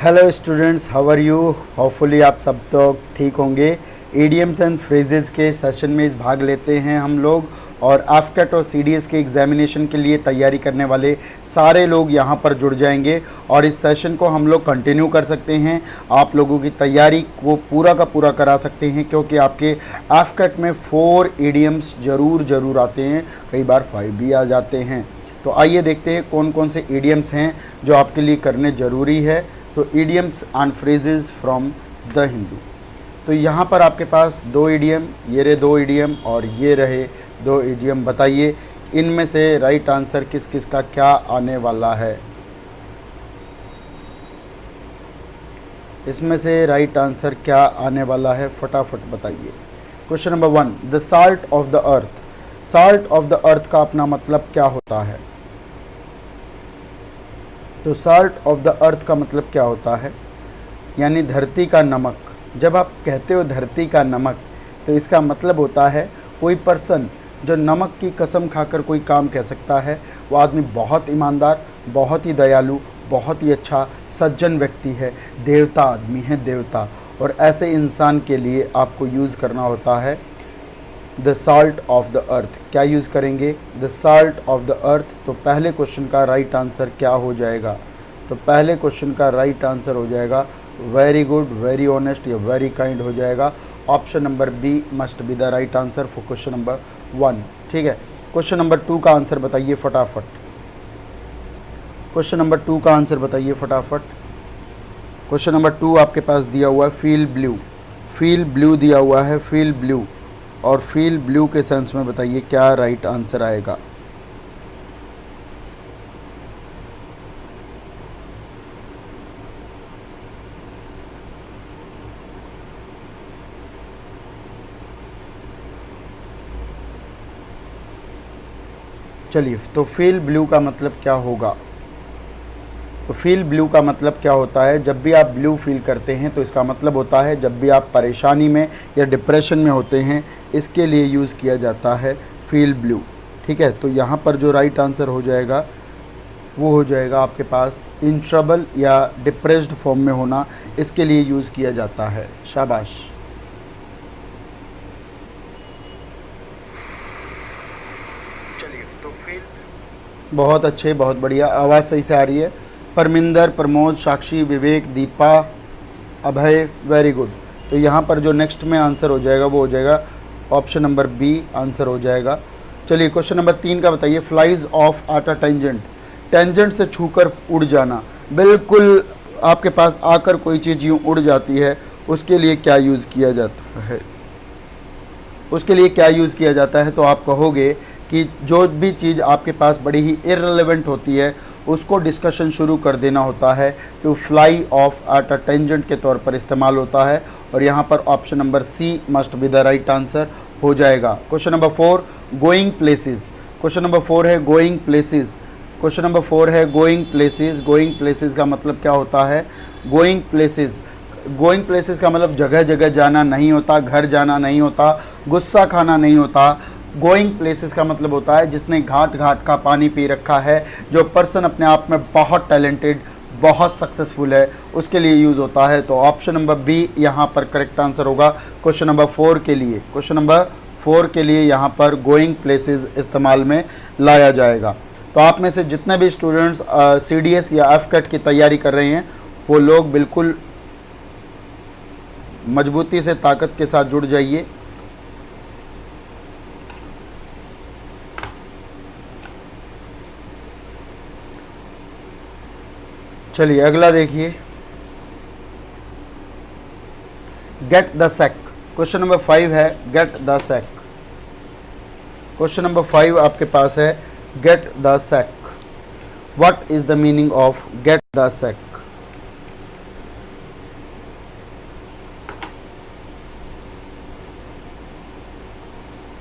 Hello students, how are you. Hopefully आप सब तो ठीक होंगे। इडियम्स एंड फ्रेजेस के सेशन में इस भाग लेते हैं हम लोग, और एफकेट और सीडीएस के एग्जामिनेशन के लिए तैयारी करने वाले सारे लोग यहाँ पर जुड़ जाएंगे और इस सेशन को हम लोग कंटिन्यू कर सकते हैं। आप लोगों की तैयारी को पूरा का पूरा करा सकते हैं, क्योंकि आपके एफकेट में 4 इडियम्स ज़रूर आते हैं, कई बार 5 भी आ जाते हैं। तो आइए देखते हैं कौन कौन से इडियम्स हैं जो आपके लिए करने ज़रूरी है। तो idioms and phrases from the Hindu. तो यहाँ पर आपके पास 2 इडियम, ये रहे 2 इडियम और ये रहे 2 इडियम। बताइए इनमें से राइट आंसर किस किस का क्या आने वाला है। इसमें से राइट आंसर क्या आने वाला है, फटाफट बताइए। Question number 1, the salt of the earth. Salt of the earth का अपना मतलब क्या होता है? तो साल्ट ऑफ द अर्थ का मतलब क्या होता है, यानी धरती का नमक। जब आप कहते हो धरती का नमक, तो इसका मतलब होता है कोई पर्सन जो नमक की कसम खाकर कोई काम कह सकता है, वो आदमी बहुत ईमानदार, बहुत ही दयालु, बहुत ही अच्छा सज्जन व्यक्ति है, देवता आदमी है, देवता। और ऐसे इंसान के लिए आपको यूज़ करना होता है the salt of the earth. क्या यूज़ करेंगे? The salt of the earth. तो पहले क्वेश्चन का राइट आंसर क्या हो जाएगा? तो पहले क्वेश्चन का राइट आंसर हो जाएगा वेरी गुड, वेरी ऑनेस्ट या वेरी काइंड हो जाएगा। Option number B must be the right answer for question number 1। ठीक है, क्वेश्चन नंबर 2 का आंसर बताइए फटाफट। क्वेश्चन नंबर 2 का आंसर बताइए फटाफट। क्वेश्चन नंबर 2 आपके पास दिया हुआ है फील ब्लू। फील ब्लू दिया हुआ है, फील ब्लू। और फील ब्लू के सेंस में बताइए क्या राइट आंसर आएगा। चलिए, तो फील ब्लू का मतलब क्या होगा? तो फील ब्लू का मतलब क्या होता है? जब भी आप ब्लू फील करते हैं तो इसका मतलब होता है जब भी आप परेशानी में या डिप्रेशन में होते हैं, इसके लिए यूज़ किया जाता है फील ब्लू। ठीक है, तो यहाँ पर जो राइट आंसर हो जाएगा वो हो जाएगा आपके पास इन ट्रबल या डिप्रेस्ड फॉर्म में होना, इसके लिए यूज़ किया जाता है। शाबाश। चलिए, तो फील बहुत अच्छे, बहुत बढ़िया, आवाज़ सही से आ रही है। परमिंदर, प्रमोद, साक्षी, विवेक, दीपा, अभय, वेरी गुड। तो यहाँ पर जो नेक्स्ट में आंसर हो जाएगा वो हो जाएगा ऑप्शन नंबर बी आंसर हो जाएगा। चलिए, क्वेश्चन नंबर 3 का बताइए। Flies of at a tangent. Tangent से छूकर उड़ जाना, बिल्कुल आपके पास आकर कोई चीज़ यूँ उड़ जाती है, उसके लिए क्या यूज़ किया जाता है? उसके लिए क्या यूज़ किया जाता है? तो आप कहोगे कि जो भी चीज़ आपके पास बड़ी ही इररिलेवेंट होती है उसको डिस्कशन शुरू कर देना होता है, to fly off at a tangent के तौर पर इस्तेमाल होता है। और यहाँ पर option number C must be the right answer हो जाएगा। Question number 4, going places. Question number 4 है गोइंग प्लेसेस। क्वेश्चन नंबर 4 है गोइंग प्लेसेस। गोइंग प्लेसेस का मतलब क्या होता है? गोइंग प्लेसेस, गोइंग प्लेसेस का मतलब जगह जगह जाना नहीं होता, घर जाना नहीं होता, गुस्सा खाना नहीं होता। गोइंग प्लेसेस का मतलब होता है जिसने घाट घाट का पानी पी रखा है, जो पर्सन अपने आप में बहुत टैलेंटेड, बहुत सक्सेसफुल है, उसके लिए यूज़ होता है। तो ऑप्शन नंबर बी यहाँ पर करेक्ट आंसर होगा क्वेश्चन नंबर 4 के लिए। क्वेश्चन नंबर 4 के लिए यहाँ पर गोइंग प्लेसेस इस्तेमाल में लाया जाएगा। तो आप में से जितने भी स्टूडेंट्स सीडीएस या एफकेट की तैयारी कर रहे हैं, वो लोग बिल्कुल मजबूती से, ताकत के साथ जुड़ जाइए। चलिए अगला देखिए, get the sack. Question number 5 है get the sack. Question number 5 आपके पास है get the sack. What is the meaning of get the sack?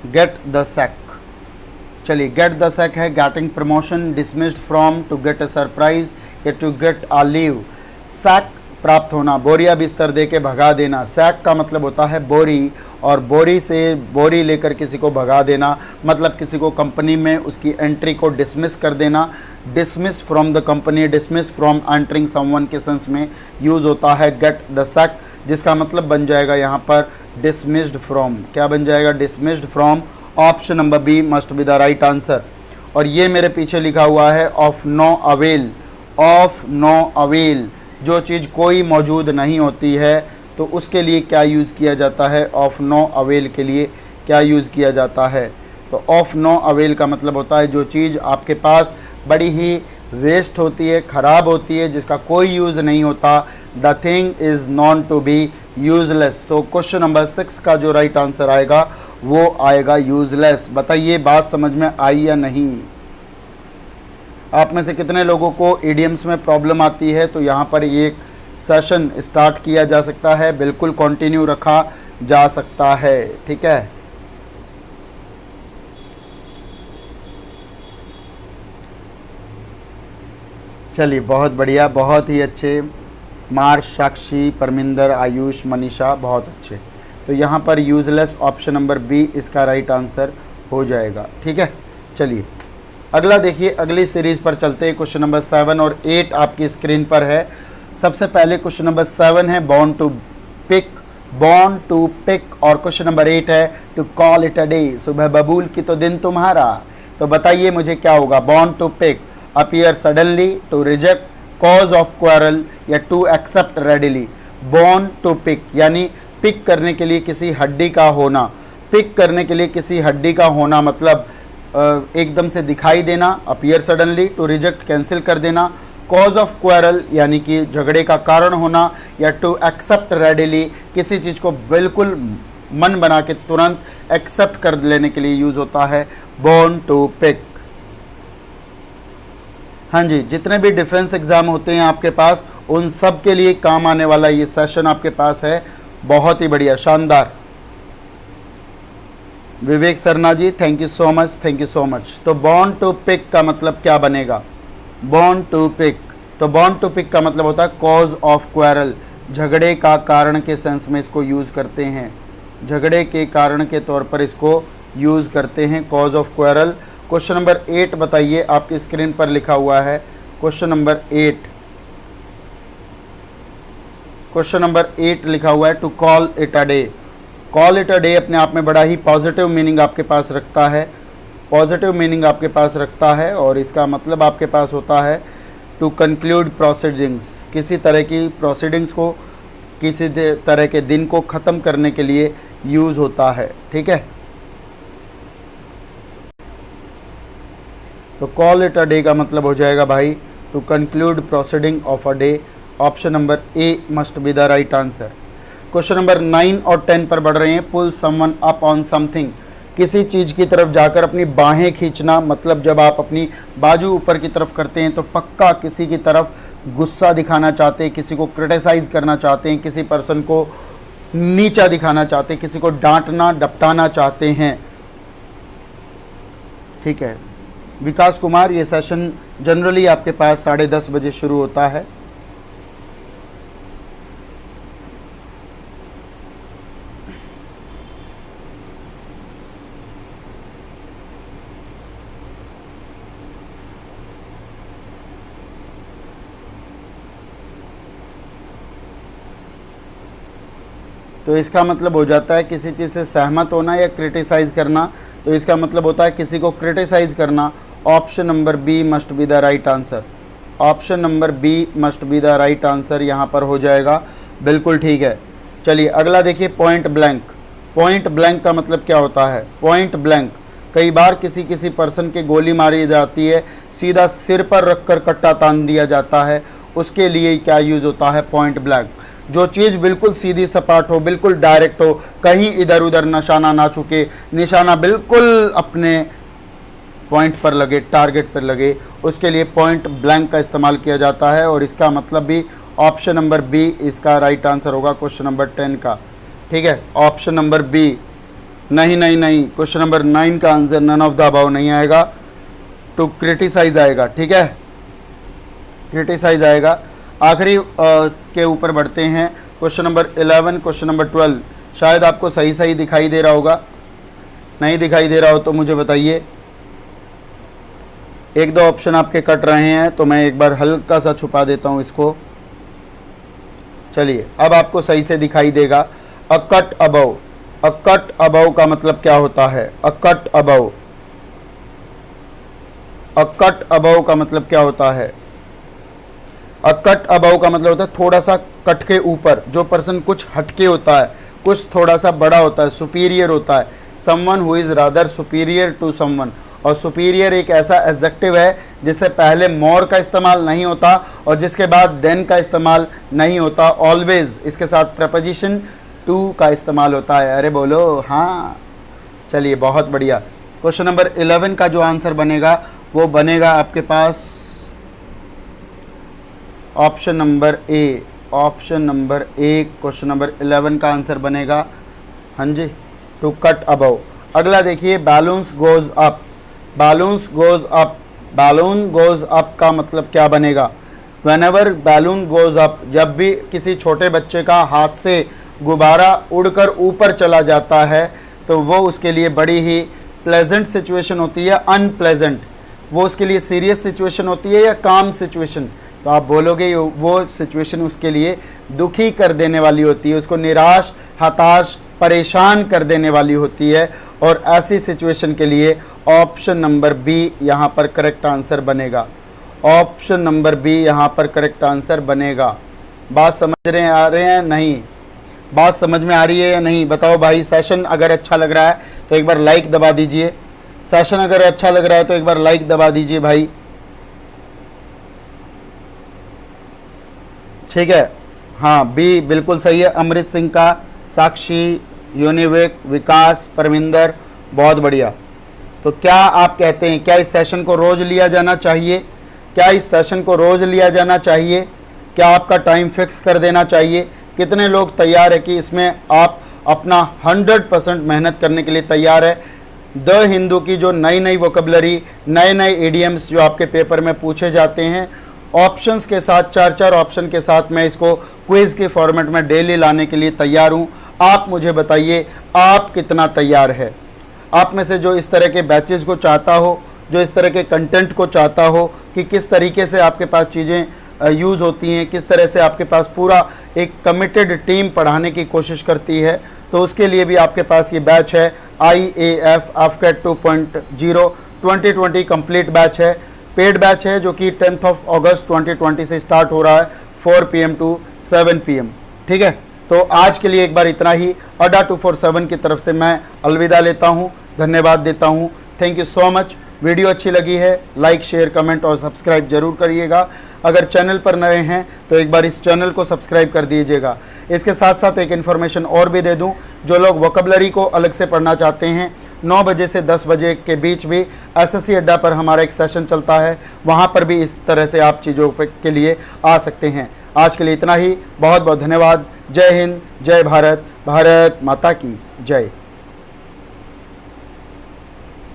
Get the sack. चलिए, गेट द सैक है getting promotion, dismissed from, to get a surprise या to get a leave. Sack प्राप्त होना, बोरिया बिस्तर दे के भगा देना। सैक का मतलब होता है बोरी, और बोरी से बोरी लेकर किसी को भगा देना, मतलब किसी को कंपनी में उसकी एंट्री को डिसमिस कर देना। Dismiss from the company, dismiss from entering someone के सेंस में यूज़ होता है गेट द सैक, जिसका मतलब बन जाएगा यहाँ पर डिसमिस्ड फ्रॉम। क्या बन जाएगा? Dismissed from. Option number B must be the right answer. और ये मेरे पीछे लिखा हुआ है of no avail. Of no avail, जो चीज़ कोई मौजूद नहीं होती है तो उसके लिए क्या यूज़ किया जाता है? ऑफ नो अवेल के लिए क्या यूज़ किया जाता है? तो ऑफ नो अवेल का मतलब होता है जो चीज़ आपके पास बड़ी ही वेस्ट होती है, ख़राब होती है, जिसका कोई यूज़ नहीं होता। The thing is known to be useless. तो क्वेश्चन नंबर 6 का जो राइट आंसर आएगा वो आएगा यूज़लेस। बताइए बात समझ में आई या नहीं? आप में से कितने लोगों को इडियम्स में प्रॉब्लम आती है? तो यहाँ पर एक सेशन स्टार्ट किया जा सकता है, बिल्कुल कंटिन्यू रखा जा सकता है। ठीक है, चलिए बहुत बढ़िया, बहुत ही अच्छे। मार्श, साक्षी, परमिंदर, आयुष, मनीषा, बहुत अच्छे। तो यहाँ पर यूज़लेस ऑप्शन नंबर बी इसका राइट आंसर हो जाएगा। ठीक है, चलिए अगला देखिए, अगली सीरीज़ पर चलते हैं। क्वेश्चन नंबर 7 और 8 आपकी स्क्रीन पर है। सबसे पहले क्वेश्चन नंबर 7 है bone to pick, bone to pick, और क्वेश्चन नंबर 8 है to call it a day. सुबह बबूल की तो दिन तुम्हारा। तो बताइए मुझे क्या होगा? Born to pick, appear suddenly, to reject, cause of quarrel, या to accept readily. Born to pick यानी पिक करने के लिए किसी हड्डी का होना। पिक करने के लिए किसी हड्डी का होना मतलब एकदम से दिखाई देना, appear suddenly, to reject cancel कर देना, कॉज ऑफ क्वारल यानी कि झगड़े का कारण होना, या टू एक्सेप्ट रेडिली किसी चीज़ को बिल्कुल मन बना के तुरंत एक्सेप्ट कर लेने के लिए यूज़ होता है बॉर्न टू पिक। हाँ जी, जितने भी डिफेंस एग्ज़ाम होते हैं आपके पास उन सब के लिए काम आने वाला ये सेशन आपके पास है। बहुत ही बढ़िया, शानदार। Vivek Sarna ji, thank you so much, thank you so much. तो बॉर्न टू पिक का मतलब क्या बनेगा? बॉर्न टू पिक, तो बॉर्न टू पिक का मतलब होता है कॉज ऑफ क्वारल, झगड़े का कारण के सेंस में इसको यूज़ करते हैं। झगड़े के कारण के तौर पर इसको यूज़ करते हैं, cause of quarrel. Question number 8 बताइए, आपकी स्क्रीन पर लिखा हुआ है क्वेश्चन नंबर 8। क्वेश्चन नंबर 8 लिखा हुआ है to call it a day. Call it a day अपने आप में बड़ा ही पॉजिटिव मीनिंग आपके पास रखता है, पॉजिटिव मीनिंग आपके पास रखता है, और इसका मतलब आपके पास होता है टू कंक्लूड प्रोसीडिंग्स, किसी तरह की प्रोसीडिंग्स को, किसी तरह के दिन को ख़त्म करने के लिए यूज़ होता है। ठीक है, तो कॉल इट अ डे का मतलब हो जाएगा भाई to conclude proceeding of a day. Option number A must be the right answer. Question number 9 और 10 पर बढ़ रहे हैं। Pull someone up on something, किसी चीज़ की तरफ जाकर अपनी बाहें खींचना, मतलब जब आप अपनी बाजू ऊपर की तरफ करते हैं तो पक्का किसी की तरफ गुस्सा दिखाना चाहते हैं, किसी को क्रिटिसाइज़ करना चाहते हैं, किसी पर्सन को नीचा दिखाना चाहते हैं, किसी को डांटना डपटाना चाहते हैं। ठीक है विकास कुमार, ये सेशन जनरली आपके पास 10:30 बजे शुरू होता है। तो इसका मतलब हो जाता है किसी चीज़ से सहमत होना या क्रिटिसाइज़ करना, तो इसका मतलब होता है किसी को क्रिटिसाइज़ करना। Option number B must be the right answer. Option number B must be the right answer यहाँ पर हो जाएगा, बिल्कुल ठीक है। चलिए अगला देखिए, पॉइंट ब्लैंक। पॉइंट ब्लैंक का मतलब क्या होता है? पॉइंट ब्लैंक, कई बार किसी पर्सन के गोली मारी जाती है, सीधा सिर पर रखकर कट्टा तान दिया जाता है, उसके लिए क्या यूज़ होता है? Point blank. जो चीज़ बिल्कुल सीधी सपाट हो, बिल्कुल डायरेक्ट हो, कहीं इधर उधर निशाना ना चुके, निशाना बिल्कुल अपने पॉइंट पर लगे, टारगेट पर लगे, उसके लिए पॉइंट ब्लैंक का इस्तेमाल किया जाता है। और इसका मतलब भी ऑप्शन नंबर बी इसका राइट आंसर होगा क्वेश्चन नंबर 10 का। ठीक है, ऑप्शन नंबर बी। नहीं नहीं नहीं, क्वेश्चन नंबर 9 का answer none of the above नहीं आएगा, टू क्रिटिसाइज आएगा। ठीक है, क्रिटिसाइज आएगा। आखिरी के ऊपर बढ़ते हैं। Question number 11, question number 12। शायद आपको सही सही दिखाई दे रहा होगा, नहीं दिखाई दे रहा हो तो मुझे बताइए। एक दो ऑप्शन आपके कट रहे हैं तो मैं एक बार हल्का सा छुपा देता हूं इसको। चलिए अब आपको सही से दिखाई देगा। अ कट अबव, अ कट अबव का मतलब क्या होता है? अ कट अबव, अ कट अबव का मतलब क्या होता है? अ कट अबव का मतलब होता है थोड़ा सा कट के ऊपर। जो पर्सन कुछ हटके होता है, कुछ थोड़ा सा बड़ा होता है, सुपीरियर होता है। Someone who is rather superior to someone. और सुपीरियर एक ऐसा एडजेक्टिव है जिससे पहले मोर का इस्तेमाल नहीं होता और जिसके बाद देन का इस्तेमाल नहीं होता। ऑलवेज इसके साथ प्रपोजिशन टू का इस्तेमाल होता है। अरे बोलो हाँ। चलिए बहुत बढ़िया। क्वेश्चन नंबर 11 का जो आंसर बनेगा वो बनेगा आपके पास option number A. Option number A question number 11 का आंसर बनेगा, हाँ जी, टू कट अबव। अगला देखिए, balloons goes up. Balloons goes up, balloon goes up का मतलब क्या बनेगा? व्हेनेवर बैलून गोज अप, जब भी किसी छोटे बच्चे का हाथ से गुब्बारा उड़कर ऊपर चला जाता है तो वो उसके लिए बड़ी ही प्लेजेंट सिचुएशन होती है, अनप्लेजेंट। वो उसके लिए सीरियस सिचुएशन होती है या काम सिचुएशन? तो आप बोलोगे वो सिचुएशन उसके लिए दुखी कर देने वाली होती है, उसको निराश, हताश, परेशान कर देने वाली होती है। और ऐसी सिचुएशन के लिए ऑप्शन नंबर बी यहाँ पर करेक्ट आंसर बनेगा। ऑप्शन नंबर बी यहाँ पर करेक्ट आंसर बनेगा। बात समझ रहे आ रहे हैं नहीं? बात समझ में आ रही है या नहीं? बताओ भाई। सेशन अगर अच्छा लग रहा है तो एक बार लाइक दबा दीजिए। सेशन अगर अच्छा लग रहा है तो एक बार लाइक दबा दीजिए भाई। ठीक है, हाँ बी बिल्कुल सही है। अमृत सिंह का, साक्षी, यूनिविक, विकास, परमिंदर, बहुत बढ़िया। तो क्या आप कहते हैं क्या इस सेशन को रोज़ लिया जाना चाहिए? क्या इस सेशन को रोज़ लिया जाना चाहिए? क्या आपका टाइम फिक्स कर देना चाहिए? कितने लोग तैयार है कि इसमें आप अपना 100% मेहनत करने के लिए तैयार है? द हिंदू की जो नई नई वोकेबलरी, नए नए इडियम्स जो आपके पेपर में पूछे जाते हैं, ऑप्शंस के साथ, 4 ऑप्शन के साथ मैं इसको क्विज़ के फॉर्मेट में डेली लाने के लिए तैयार हूँ। आप मुझे बताइए आप कितना तैयार है? आप में से जो इस तरह के बैचेस को चाहता हो, जो इस तरह के कंटेंट को चाहता हो कि किस तरीके से आपके पास चीज़ें यूज़ होती हैं, किस तरह से आपके पास पूरा एक कमिटेड टीम पढ़ाने की कोशिश करती है, तो उसके लिए भी आपके पास ये बैच है IAF AFCAT 2.0 2020 कंप्लीट बैच है। पेड बैच है जो कि 10 अगस्त 2020 से स्टार्ट हो रहा है 4 PM to 7 PM। ठीक है, तो आज के लिए एक बार इतना ही। अड्डा 247 की तरफ से मैं अलविदा लेता हूँ, धन्यवाद देता हूँ। Thank you so much. Video अच्छी लगी है लाइक, शेयर, कमेंट और सब्सक्राइब जरूर करिएगा। अगर चैनल पर नए हैं तो एक बार इस चैनल को सब्सक्राइब कर दीजिएगा। इसके साथ साथ एक इन्फॉर्मेशन और भी दे दूं, जो लोग वोकेबलरी को अलग से पढ़ना चाहते हैं, 9 बजे से 10 बजे के बीच भी SSC अड्डा पर हमारा एक सेशन चलता है, वहां पर भी इस तरह से आप चीज़ों के लिए आ सकते हैं। आज के लिए इतना ही। बहुत बहुत धन्यवाद। जय हिंद, जय भारत, भारत माता की जय।